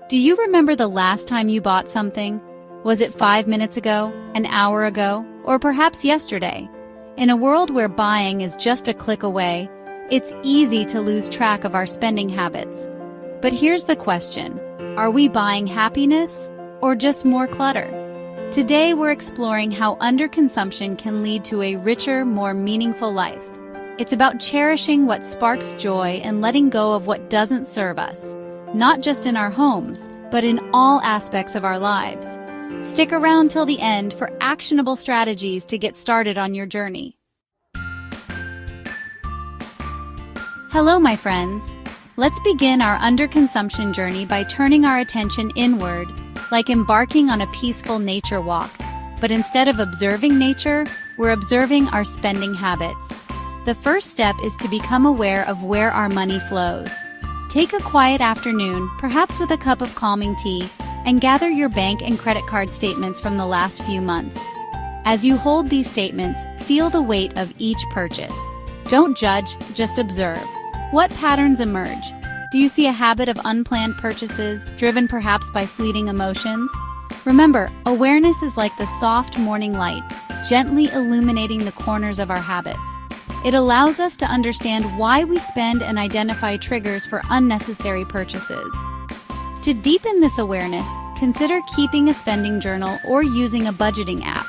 Do you remember the last time you bought something? Was it 5 minutes ago, an hour ago, or perhaps yesterday? In a world where buying is just a click away, it's easy to lose track of our spending habits. But here's the question: are we buying happiness or just more clutter? Today we're exploring how underconsumption can lead to a richer, more meaningful life. It's about cherishing what sparks joy and letting go of what doesn't serve us, not just in our homes, but in all aspects of our lives. Stick around till the end for actionable strategies to get started on your journey. Hello, my friends. Let's begin our underconsumption journey by turning our attention inward, like embarking on a peaceful nature walk. But instead of observing nature, we're observing our spending habits. The first step is to become aware of where our money flows. Take a quiet afternoon, perhaps with a cup of calming tea, and gather your bank and credit card statements from the last few months. As you hold these statements, feel the weight of each purchase. Don't judge, just observe. What patterns emerge? Do you see a habit of unplanned purchases, driven perhaps by fleeting emotions? Remember, awareness is like the soft morning light, gently illuminating the corners of our habits. It allows us to understand why we spend and identify triggers for unnecessary purchases. To deepen this awareness, consider keeping a spending journal or using a budgeting app.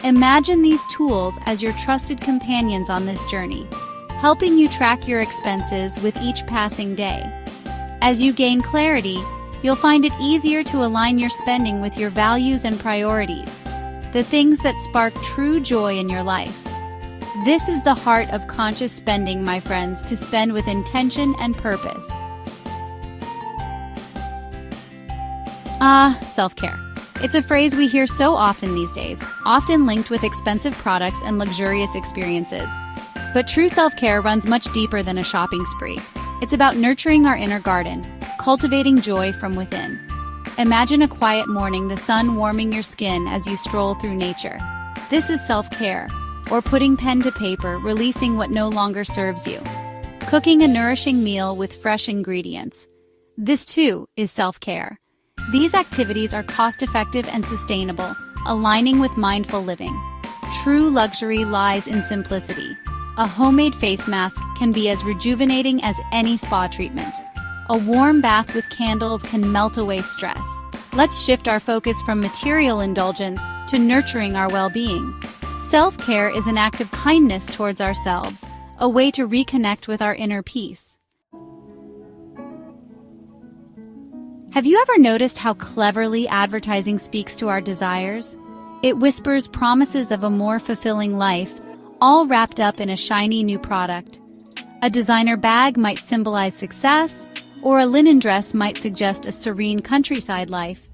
Imagine these tools as your trusted companions on this journey, helping you track your expenses with each passing day. As you gain clarity, you'll find it easier to align your spending with your values and priorities, the things that spark true joy in your life. This is the heart of conscious spending, my friends, to spend with intention and purpose. Self-care. It's a phrase we hear so often these days, often linked with expensive products and luxurious experiences. But true self-care runs much deeper than a shopping spree. It's about nurturing our inner garden, cultivating joy from within. Imagine a quiet morning, the sun warming your skin as you stroll through nature. This is self-care. Or putting pen to paper, releasing what no longer serves you. Cooking a nourishing meal with fresh ingredients. This too is self-care. These activities are cost-effective and sustainable, aligning with mindful living. True luxury lies in simplicity. A homemade face mask can be as rejuvenating as any spa treatment. A warm bath with candles can melt away stress. Let's shift our focus from material indulgence to nurturing our well-being. Self-care is an act of kindness towards ourselves, a way to reconnect with our inner peace. Have you ever noticed how cleverly advertising speaks to our desires? It whispers promises of a more fulfilling life, all wrapped up in a shiny new product. A designer bag might symbolize success, or a linen dress might suggest a serene countryside life.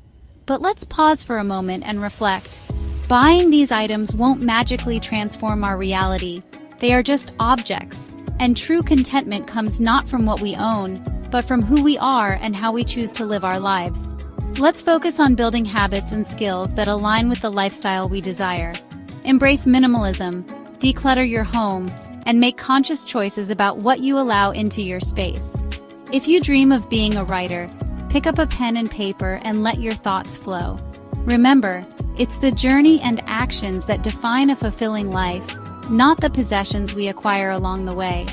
But let's pause for a moment and reflect. Buying these items won't magically transform our reality. They are just objects, and true contentment comes not from what we own, but from who we are and how we choose to live our lives. Let's focus on building habits and skills that align with the lifestyle we desire. Embrace minimalism, declutter your home, and make conscious choices about what you allow into your space. If you dream of being a writer, pick up a pen and paper and let your thoughts flow. Remember, it's the journey and actions that define a fulfilling life, not the possessions we acquire along the way.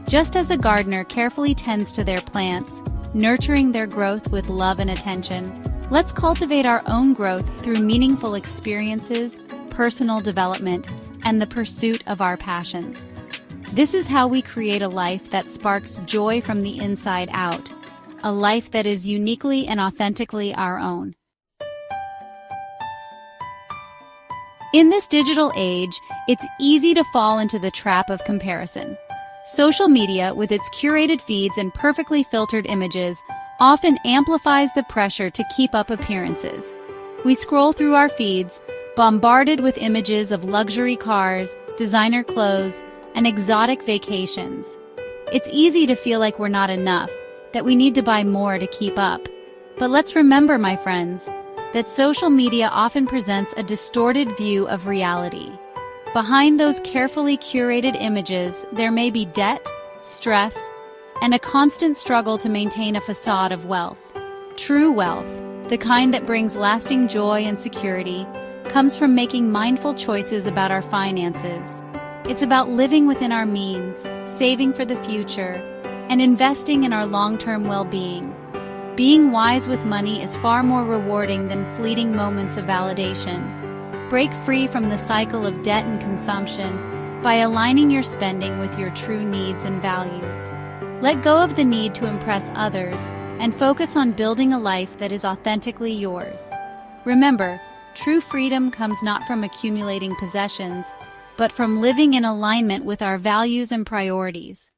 Just as a gardener carefully tends to their plants, nurturing their growth with love and attention, let's cultivate our own growth through meaningful experiences, personal development, and the pursuit of our passions. This is how we create a life that sparks joy from the inside out, a life that is uniquely and authentically our own. In this digital age, it's easy to fall into the trap of comparison. Social media, with its curated feeds and perfectly filtered images, often amplifies the pressure to keep up appearances. We scroll through our feeds, bombarded with images of luxury cars, designer clothes, and exotic vacations. It's easy to feel like we're not enough, that we need to buy more to keep up. But let's remember, my friends, that social media often presents a distorted view of reality. Behind those carefully curated images, there may be debt, stress, and a constant struggle to maintain a facade of wealth. True wealth, the kind that brings lasting joy and security, comes from making mindful choices about our finances. It's about living within our means, saving for the future, and investing in our long-term well-being. Being wise with money is far more rewarding than fleeting moments of validation. Break free from the cycle of debt and consumption by aligning your spending with your true needs and values. Let go of the need to impress others and focus on building a life that is authentically yours. Remember, true freedom comes not from accumulating possessions, but from living in alignment with our values and priorities.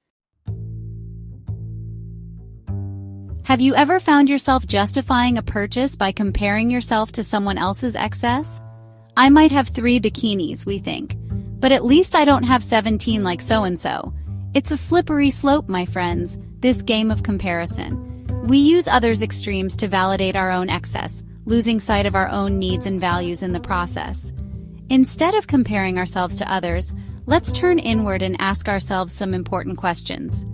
Have you ever found yourself justifying a purchase by comparing yourself to someone else's excess? I might have 3 bikinis, we think, but at least I don't have 17 like so-and-so. It's a slippery slope, my friends, this game of comparison. We use others' extremes to validate our own excess, losing sight of our own needs and values in the process. Instead of comparing ourselves to others, let's turn inward and ask ourselves some important questions.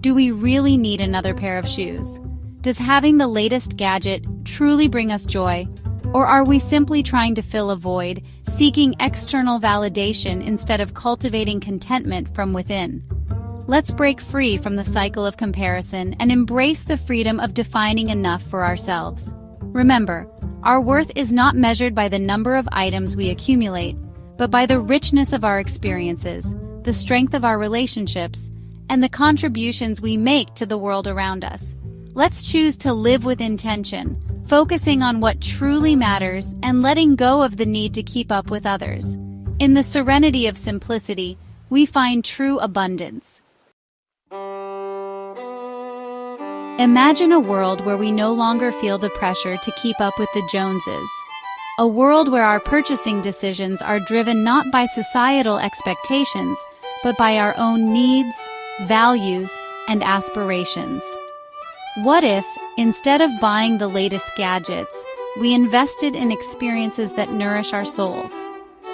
Do we really need another pair of shoes? Does having the latest gadget truly bring us joy? Or are we simply trying to fill a void, seeking external validation instead of cultivating contentment from within? Let's break free from the cycle of comparison and embrace the freedom of defining enough for ourselves. Remember, our worth is not measured by the number of items we accumulate, but by the richness of our experiences, the strength of our relationships, and the contributions we make to the world around us. Let's choose to live with intention, focusing on what truly matters and letting go of the need to keep up with others. In the serenity of simplicity, we find true abundance. Imagine a world where we no longer feel the pressure to keep up with the Joneses. A world where our purchasing decisions are driven not by societal expectations, but by our own needs, values, and aspirations. What if, instead of buying the latest gadgets, we invested in experiences that nourish our souls?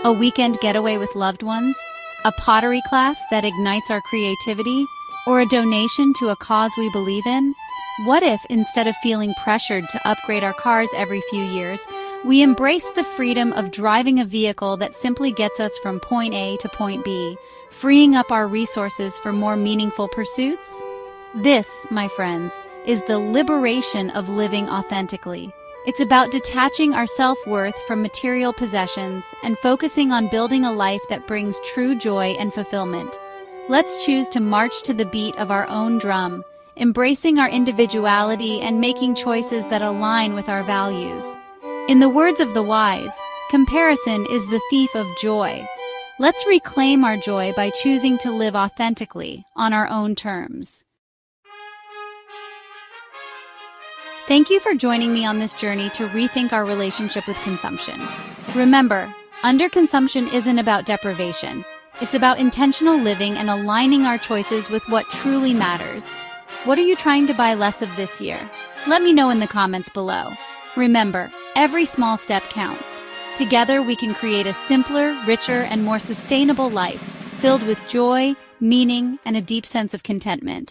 A weekend getaway with loved ones? A pottery class that ignites our creativity? Or a donation to a cause we believe in? What if, instead of feeling pressured to upgrade our cars every few years, we embrace the freedom of driving a vehicle that simply gets us from point A to point B, freeing up our resources for more meaningful pursuits? This, my friends, is the liberation of living authentically. It's about detaching our self-worth from material possessions and focusing on building a life that brings true joy and fulfillment. Let's choose to march to the beat of our own drum, embracing our individuality and making choices that align with our values. In the words of the wise, comparison is the thief of joy. Let's reclaim our joy by choosing to live authentically on our own terms. Thank you for joining me on this journey to rethink our relationship with consumption. Remember, underconsumption isn't about deprivation. It's about intentional living and aligning our choices with what truly matters. What are you trying to buy less of this year? Let me know in the comments below. Remember, every small step counts. Together we can create a simpler, richer, and more sustainable life, filled with joy, meaning, and a deep sense of contentment.